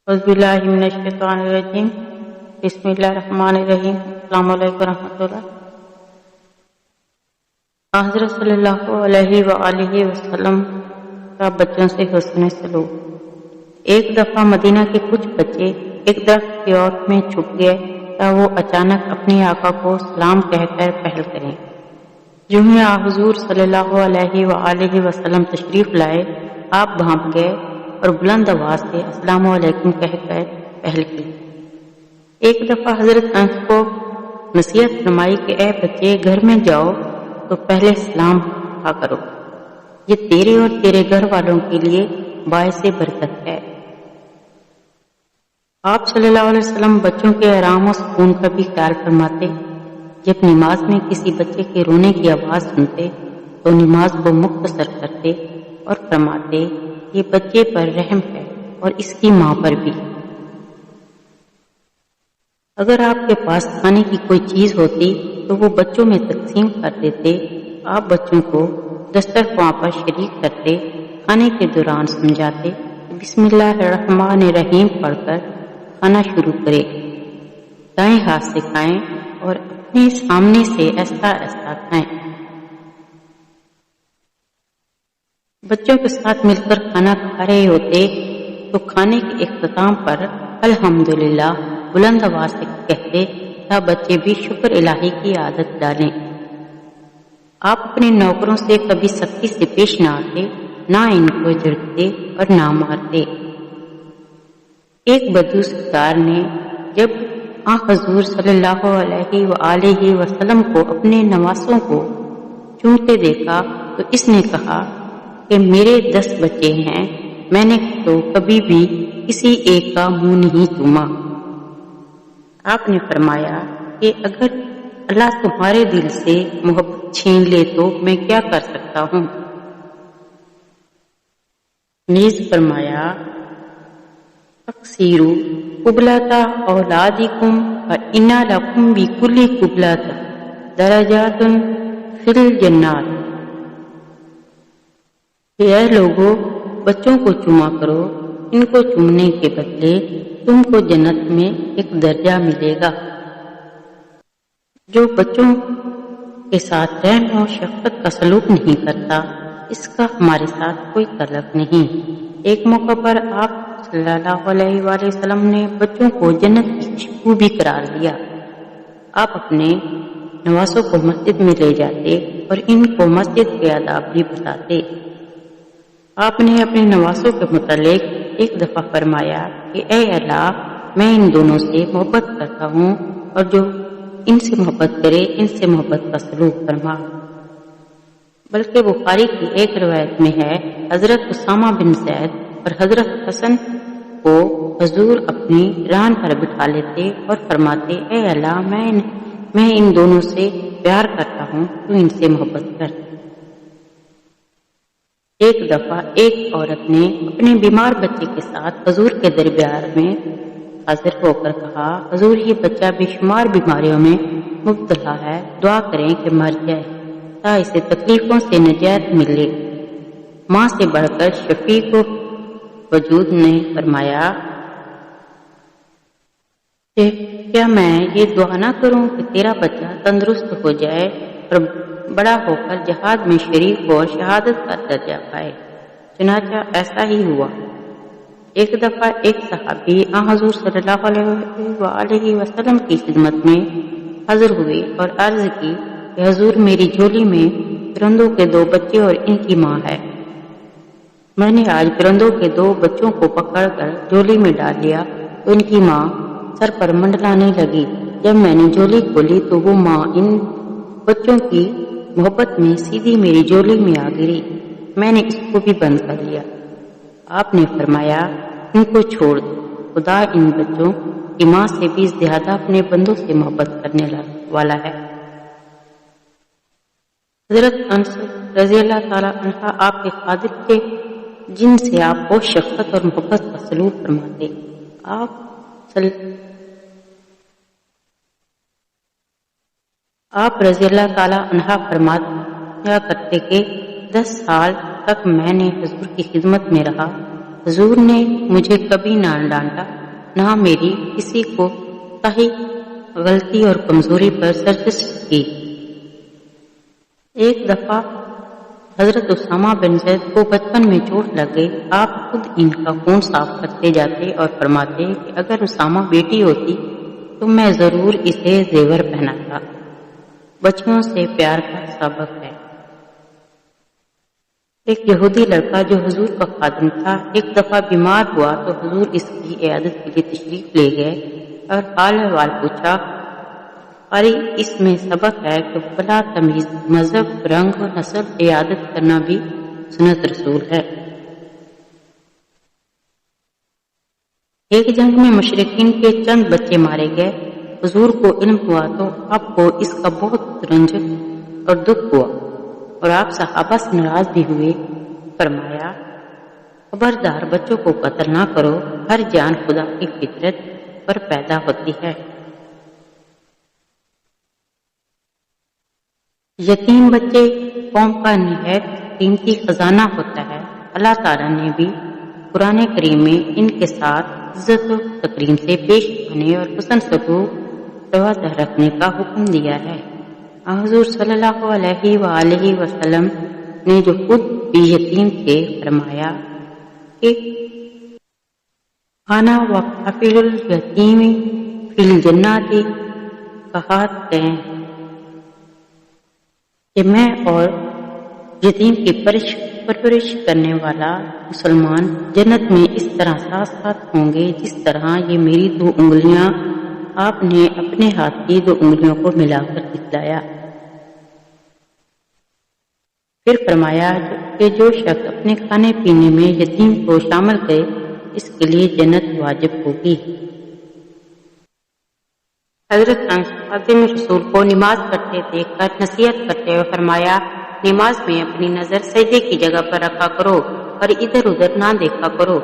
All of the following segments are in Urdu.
اعوذ باللہ من الشیطان الرجیم بسم اللہ الرحمن الرحیم السلام علیکم ورحمۃ اللہ۔ حضرت صلی اللہ علیہ وآلہ وسلم کا بچوں سے حسن سلوک۔ ایک دفعہ مدینہ کے کچھ بچے ایک درخت کی اوٹ میں چھپ گئے تا وہ اچانک اپنے آقا کو سلام کہہ کر پہل کریں۔ جو ہی حضور صلی اللہ علیہ وآلہ وسلم تشریف لائے، آپ بھانپ گئے اور بلند آواز سے السلام علیکم کہہ کر پہل کی۔ ایک دفعہ حضرت انس کو نصیحت فرمائی کہ اے بچے، گھر میں جاؤ تو پہلے سلام کہا کرو، یہ تیرے اور تیرے گھر والوں کے لیے باعث برکت ہے۔ آپ صلی اللہ علیہ وسلم بچوں کے آرام و سکون کا بھی خیال فرماتے۔ جب نماز میں کسی بچے کے رونے کی آواز سنتے تو نماز کو مختصر کرتے اور فرماتے یہ بچے پر رحم ہے اور اس کی ماں پر بھی۔ اگر آپ کے پاس کھانے کی کوئی چیز ہوتی تو وہ بچوں میں تقسیم کر دیتے۔ آپ بچوں کو دسترخوان پر شریک کرتے، کھانے کے دوران سمجھاتے بسم اللہ الرحمن الرحیم پڑھ کر کھانا شروع کرے، دائیں ہاتھ سے کھائیں اور اپنے سامنے سے ایسا ایسا کھائیں۔ بچوں کے ساتھ مل کر کھانا کھا رہے ہوتے تو کھانے کے اختتام پر الحمدللہ بلند آواز سے کہتے تا بچے بھی شکر الہی کی عادت ڈالیں۔ آپ اپنے نوکروں سے کبھی سختی سے پیش نہ آتے، نہ ان کو جھڑکتے اور نہ مارتے۔ ایک بدو سردار نے جب حضور صلی اللہ علیہ وآلہ وسلم کو اپنے نواسوں کو چومتے دیکھا تو اس نے کہا کہ میرے 10 بچے ہیں، میں نے تو کبھی بھی کسی ایک کا منہ نہیں چوما۔ آپ نے فرمایا کہ اگر اللہ تمہارے دل سے محبت چھین لے تو میں کیا کر سکتا ہوں۔ نیز فرمایا اکثیروا قبلۃ اولادکم فإن لکم بکل قبلۃ درجات فی الجنات۔ کہ اے لوگوں، بچوں کو چوما کرو، ان کو چومنے کے بدلے تم کو جنت میں ایک درجہ ملے گا۔ جو بچوں کے ساتھ رحم و شفقت کا سلوک نہیں کرتا، اس کا ہمارے ساتھ کوئی تعلق نہیں۔ ایک موقع پر آپ صلی اللہ علیہ وآلہ وسلم نے بچوں کو جنت کی خوشبو بھی قرار دیا۔ آپ اپنے نواسوں کو مسجد میں لے جاتے اور ان کو مسجد کے آداب بھی بتاتے۔ آپ نے اپنے نواسوں کے متعلق ایک دفعہ فرمایا کہ اے اللہ، میں ان دونوں سے محبت کرتا ہوں اور جو ان سے محبت کرے ان سے محبت کا سلوک فرما۔ بلکہ بخاری کی ایک روایت میں ہے، حضرت اسامہ بن زید اور حضرت حسن کو حضور اپنی ران پر بٹھا لیتے اور فرماتے اے اللہ، میں ان دونوں سے پیار کرتا ہوں، تو ان سے محبت کر۔ ایک دفعہ ایک عورت نے اپنے بیمار بچے کے ساتھ حضور کے دربار میں حاضر ہو کر کہا حضور، یہ بچہ بے شمار بیماریوں میں مبتلا ہے، دعا کریں کہ مر جائے تا اسے تکلیفوں سے نجات ملے۔ ماں سے بڑھ کر شفیق وجود نے فرمایا کہ کیا میں یہ دعا نہ کروں کہ تیرا بچہ تندرست ہو جائے اور بڑا ہو کر جہاد میں شریک ہو اور شہادت کا درجہ پائے۔ چنانچہ ایسا ہی ہوا۔ ایک دفعہ ایک صحابی حضور صلی اللہ علیہ وآلہ وسلم کی خدمت میں حاضر ہوئے اور عرض کی کہ حضور، میری جھولی میں پرندوں کے 2 بچے اور ان کی ماں ہے۔ میں نے آج پرندوں کے 2 بچوں کو پکڑ کر جھولی میں ڈال لیا تو ان کی ماں سر پر منڈلانے لگی۔ جب میں نے جھولی کھولی تو وہ ماں ان بچوں کی محبت میں سیدھی میری جھولی میں آ گری۔ میں نے اس کو بھی بند کر لیا۔ آپ نے فرمایا ان کو چھوڑ دو، خدا ان بچوں کی ماں سے بھی زیادہ اپنے بندوں سے محبت کرنے والا ہے۔ حضرت انس رضی اللہ تعالی عنہ آپ کے خادم تھے جن سے آپ کو شفقت اور محبت کا سلوک فرماتے۔ آپ رضی اللہ تعالی عنہ فرمایا کرتے کہ 10 سال تک میں نے حضور کی خدمت میں رہا، حضور نے مجھے کبھی نہ ڈانٹا نہ میری کسی کو صحیح غلطی اور کمزوری پر سرزنش کی۔ ایک دفعہ حضرت اسامہ بن زید کو بچپن میں چوٹ لگ گئی۔ آپ خود ان کا خون صاف کرتے جاتے اور فرماتے کہ اگر اسامہ بیٹی ہوتی تو میں ضرور اسے زیور پہناتا۔ بچوں سے پیار کا سبق ہے۔ ایک یہودی لڑکا جو حضور کا خادم تھا ایک دفعہ بیمار ہوا تو حضور اس کی عیادت کے لیے تشریف لے گئے اور حال احوال پوچھا۔ قاری اس میں سبق ہے کہ بلا تمیز مذہب، رنگ و نسل عیادت کرنا بھی سنت رسول ہے۔ ایک جنگ میں مشرکین کے چند بچے مارے گئے۔ حضور کو علم ہوا تو آپ کو اس کا بہت رنج اور دکھ ہوا اور آپ صحابہ سے ناراض بھی ہوئے۔ فرمایا، خبردار بچوں کو قتل نہ کرو، ہر جان خدا کی فطرت پر پیدا ہوتی ہے۔ یتیم بچے قوم کا نہایت قیمتی خزانہ ہوتا ہے۔ اللہ تعالیٰ نے بھی قرآن کریم میں ان کے ساتھ عزت و تکریم سے پیش آنے اور حسن سلوک روا رکھنے کا حکم دیا ہے۔ حضور صلی اللہ علیہ وآلہ وسلم نے جو خود بھی یتیم تھے فرمایا کہ انا وکافل الیتیم فی الجنۃ کہاتین، کہ میں اور یتیم کی پرورش کرنے والا مسلمان جنت میں اس طرح ساتھ ساتھ ہوں گے جس طرح یہ میری دو انگلیاں آپ نے اپنے ہاتھ کی دو انگلیوں کو ملا کر دکھلایا۔ پھر فرمایا کہ جو شخص اپنے کھانے پینے میں یتیم کو شامل کرے اس کے لیے جنت واجب ہوگی۔ حضرت انس خادم رسول کو نماز پڑھتے دیکھ کر نصیحت کرتے ہوئے فرمایا، نماز میں اپنی نظر سجدے کی جگہ پر رکھا کرو اور ادھر ادھر نہ دیکھا کرو۔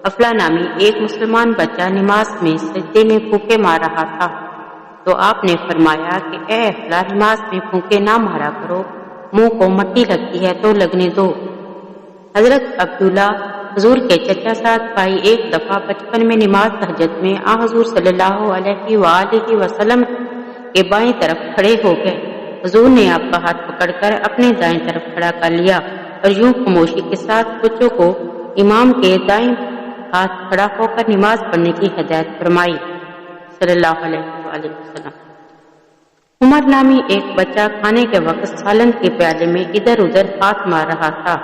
افلا نامی ایک مسلمان بچہ نماز میں سجدے میں پھونکے مار رہا تھا تو آپ نے فرمایا کہ اے افلا، نماز میں پھونکے نہ مارا کرو، منہ کو مٹی لگتی ہے تو لگنے دو۔ حضرت عبداللہ حضور کے چچا ساتھ بھائی ایک دفعہ بچپن میں نماز تہجد میں حضور صلی اللہ علیہ وآلہ وسلم کے بائیں طرف کھڑے ہو گئے۔ حضور نے آپ کا ہاتھ پکڑ کر اپنے دائیں طرف کھڑا کر لیا اور یوں خاموشی کے ساتھ بچوں کو امام کے دائیں ہاتھ کھڑا ہو کر نماز پڑھنے کی ہدایت فرمائی صلی اللہ علیہ وآلہ وسلم۔ عمر نامی ایک بچہ کھانے کے وقت سالن کے پیالے میں ادھر ادھر ہاتھ مار رہا تھا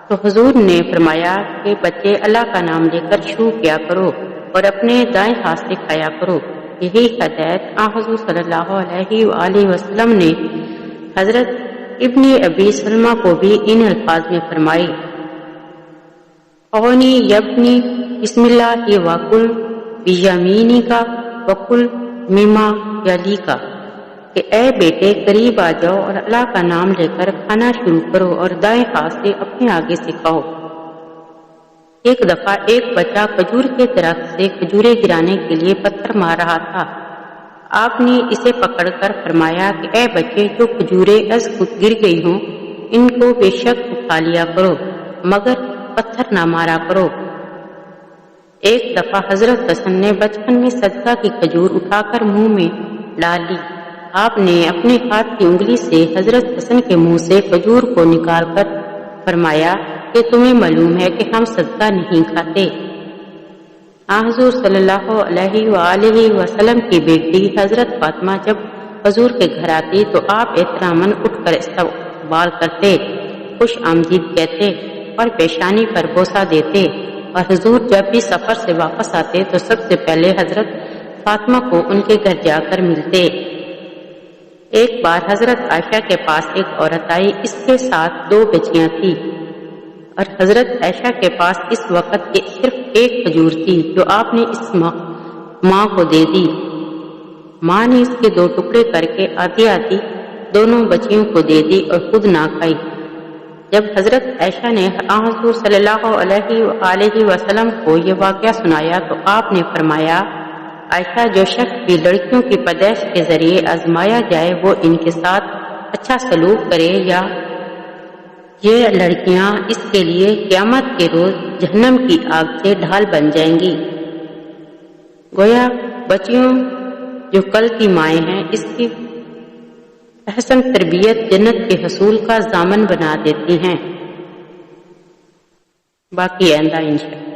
تو حضور نے فرمایا کہ بچے اللہ کا نام لے کر شروع کیا کرو اور اپنے دائیں ہاتھ سے کھایا کرو۔ یہی ہدایت حضور صلی اللہ علیہ وآلہ وسلم نے حضرت ابن ابی سلمہ کو بھی ان الفاظ میں فرمائی، اونی یبنی بسم اللہ وکل بیمینی کا وکل مما یلی کا، کہ اے بیٹے قریب آ جاؤ اور اللہ کا نام لے کر کھانا شروع کرو اور دائیں ہاتھ سے اپنے آگے سے کھاؤ۔ ایک دفعہ ایک بچہ کھجور کے درخت سے کھجوریں گرانے کے لیے پتھر مار رہا تھا۔ آپ نے اسے پکڑ کر فرمایا کہ اے بچے، جو کھجوریں از خود گر گئی ہوں ان کو بے شک اٹھا لیا کرو مگر پتھر نہ مارا کرو۔ ایک دفعہ حضرت حسن نے بچپن میں صدقہ کی کھجور اٹھا کر منہ میں ڈال لی۔ آپ نے اپنے ہاتھ کی انگلی سے حضرت حسن کے منہ سے کھجور کو نکال کر فرمایا کہ تمہیں معلوم ہے کہ ہم صدقہ نہیں کھاتے۔ حضور صلی اللہ علیہ وآلہ وسلم کی بیٹی حضرت فاطمہ جب حضور کے گھر آتی تو آپ احتراماً اٹھ کر استقبال کرتے، خوش آمدید کہتے اور پیشانی پر بوسہ دیتے، اور حضور جب بھی سفر سے واپس آتے تو سب سے پہلے حضرت فاطمہ کو ان کے گھر جا کر ملتے۔ ایک بار حضرت عائشہ کے پاس ایک عورت آئی، اس کے ساتھ 2 بچیاں تھیں اور حضرت عائشہ کے پاس اس وقت صرف ایک کھجور تھی جو آپ نے اس ماں کو دے دی۔ ماں نے اس کے 2 ٹکڑے کر کے آدھی آدھی دونوں بچیوں کو دے دی اور خود نہ کھائی۔ جب حضرت عائشہ نے حضور صلی اللہ علیہ وآلہ وسلم کو یہ واقعہ سنایا تو آپ نے فرمایا، عائشہ، جو شخص بھی لڑکیوں کی پیدائش کے ذریعے آزمایا جائے وہ ان کے ساتھ اچھا سلوک کرے یا یہ لڑکیاں اس کے لیے قیامت کے روز جہنم کی آگ سے ڈھال بن جائیں گی۔ گویا بچیوں جو کل کی مائیں ہیں اس کی احسن تربیت جنت کے حصول کا ضامن بنا دیتی ہیں۔ باقی آئندہ انشاءاللہ۔